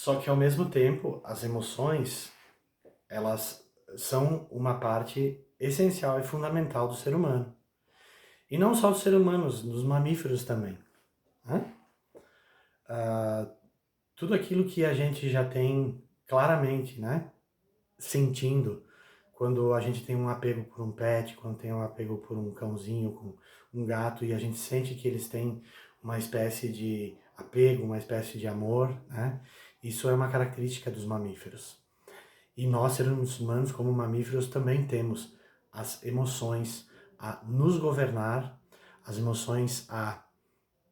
Só que ao mesmo tempo, as emoções, elas são uma parte essencial e fundamental do ser humano. E não só dos seres humanos, dos mamíferos também, né? Tudo aquilo que a gente já tem claramente, né? Sentindo quando a gente tem um apego por um pet, quando tem um apego por um cãozinho, com um gato, e a gente sente que eles têm uma espécie de apego, uma espécie de amor, né? Isso é uma característica dos mamíferos. E nós, seres humanos, como mamíferos, também temos as emoções a nos governar, as emoções a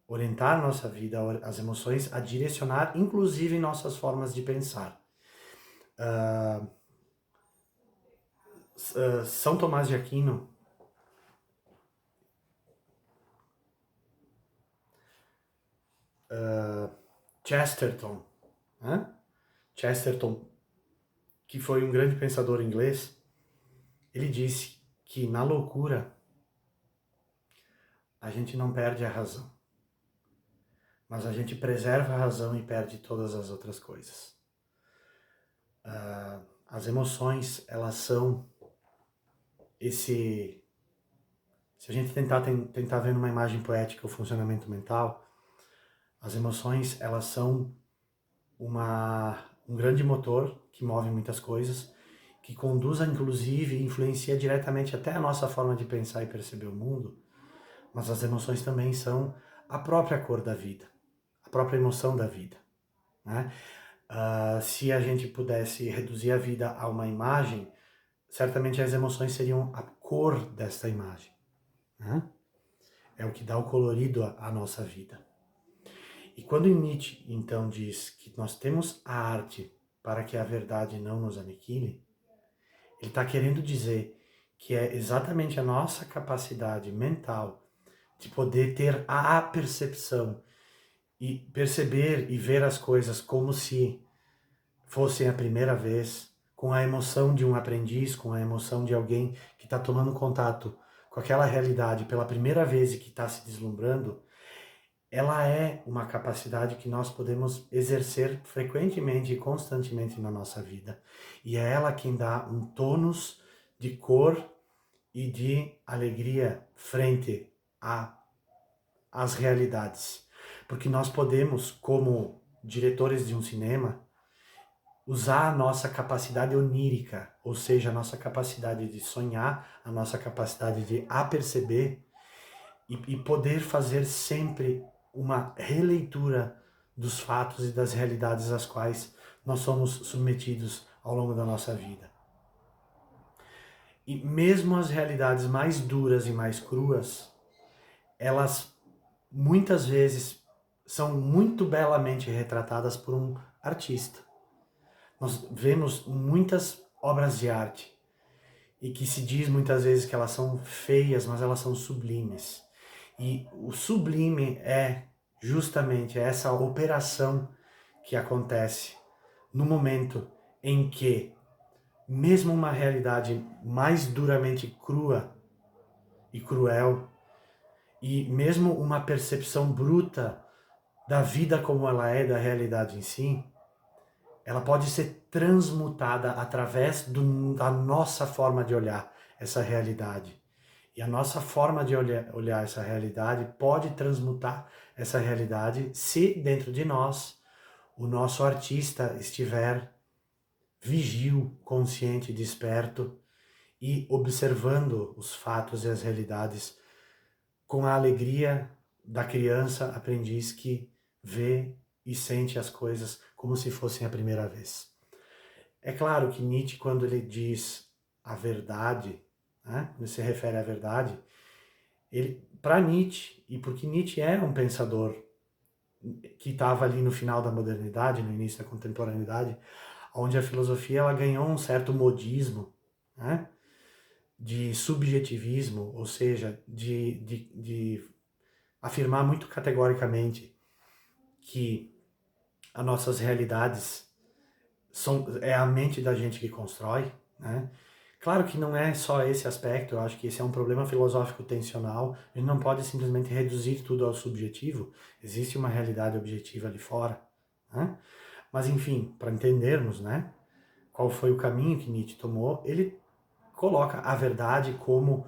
orientar nossa vida, as emoções a direcionar, inclusive, nossas formas de pensar. São Tomás de Aquino, Chesterton, né? Chesterton, que foi um grande pensador inglês, ele disse que na loucura a gente não perde a razão, mas a gente preserva a razão e perde todas as outras coisas. As emoções, elas são esse... Se a gente tentar ver numa imagem poética o funcionamento mental, as emoções, elas são um grande motor que move muitas coisas, que conduz, inclusive, e influencia diretamente até a nossa forma de pensar e perceber o mundo, mas as emoções também são a própria cor da vida, a própria emoção da vida, né? Se a gente pudesse reduzir a vida a uma imagem, certamente as emoções seriam a cor desta imagem, né? É o que dá o colorido à nossa vida. E quando Nietzsche, então, diz que nós temos a arte para que a verdade não nos aniquile, ele está querendo dizer que é exatamente a nossa capacidade mental de poder ter a percepção e perceber e ver as coisas como se fossem a primeira vez, com a emoção de um aprendiz, com a emoção de alguém que está tomando contato com aquela realidade pela primeira vez e que está se deslumbrando, ela é uma capacidade que nós podemos exercer frequentemente e constantemente na nossa vida. E é ela quem dá um tônus de cor e de alegria frente às realidades. Porque nós podemos, como diretores de um cinema, usar a nossa capacidade onírica, ou seja, a nossa capacidade de sonhar, a nossa capacidade de aperceber e poder fazer sempre uma releitura dos fatos e das realidades às quais nós somos submetidos ao longo da nossa vida. E mesmo as realidades mais duras e mais cruas, elas muitas vezes são muito belamente retratadas por um artista. Nós vemos muitas obras de arte e que se diz muitas vezes que elas são feias, mas elas são sublimes. E o sublime é justamente essa operação que acontece no momento em que, mesmo uma realidade mais duramente crua e cruel, e mesmo uma percepção bruta da vida como ela é, da realidade em si, ela pode ser transmutada através da nossa forma de olhar essa realidade. E a nossa forma de olhar essa realidade pode transmutar essa realidade se dentro de nós o nosso artista estiver vigil, consciente, desperto e observando os fatos e as realidades com a alegria da criança aprendiz que vê e sente as coisas como se fossem a primeira vez. É claro que Nietzsche, quando ele diz a verdade, né, quando se refere à verdade, ele, para Nietzsche, e porque Nietzsche é um pensador que estava ali no final da modernidade, no início da contemporaneidade, onde a filosofia ela ganhou um certo modismo, né, de subjetivismo, ou seja, de afirmar muito categoricamente que as nossas realidades é a mente da gente que constrói, né? Claro que não é só esse aspecto, eu acho que esse é um problema filosófico tensional, a gente não pode simplesmente reduzir tudo ao subjetivo, existe uma realidade objetiva ali fora, né? Mas enfim, para entendermos, né, qual foi o caminho que Nietzsche tomou, ele coloca a verdade como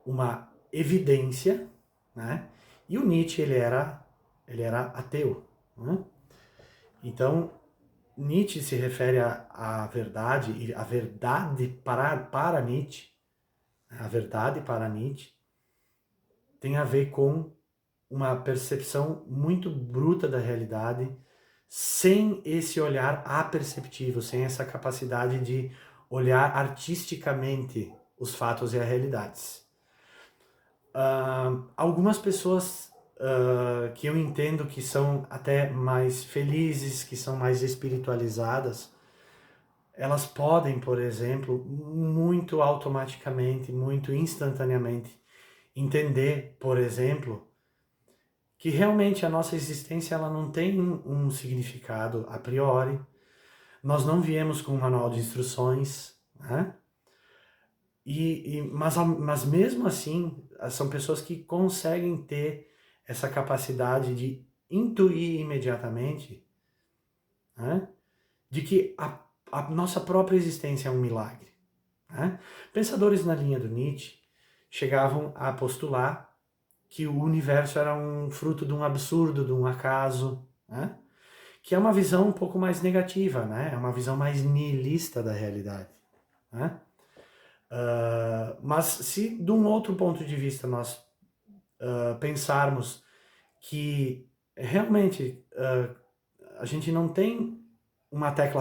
uma evidência, né? E o Nietzsche ele era ateu, né? Então Nietzsche se refere à verdade, e a verdade para Nietzsche, a verdade para Nietzsche tem a ver com uma percepção muito bruta da realidade, sem esse olhar aperceptivo, sem essa capacidade de olhar artisticamente os fatos e as realidades. Algumas pessoas que eu entendo que são até mais felizes, que são mais espiritualizadas, elas podem, por exemplo, muito automaticamente, muito instantaneamente, entender, por exemplo, que realmente a nossa existência ela não tem um significado a priori. Nós não viemos com um manual de instruções, né? Mas mesmo assim, são pessoas que conseguem ter essa capacidade de intuir imediatamente, né? De que a nossa própria existência é um milagre, né? Pensadores na linha do Nietzsche chegavam a postular que o universo era um fruto de um absurdo, de um acaso, né? Que é uma visão um pouco mais negativa, né? É uma visão mais nihilista da realidade, né? Mas se de um outro ponto de vista nós pensarmos que realmente a gente não tem uma tecla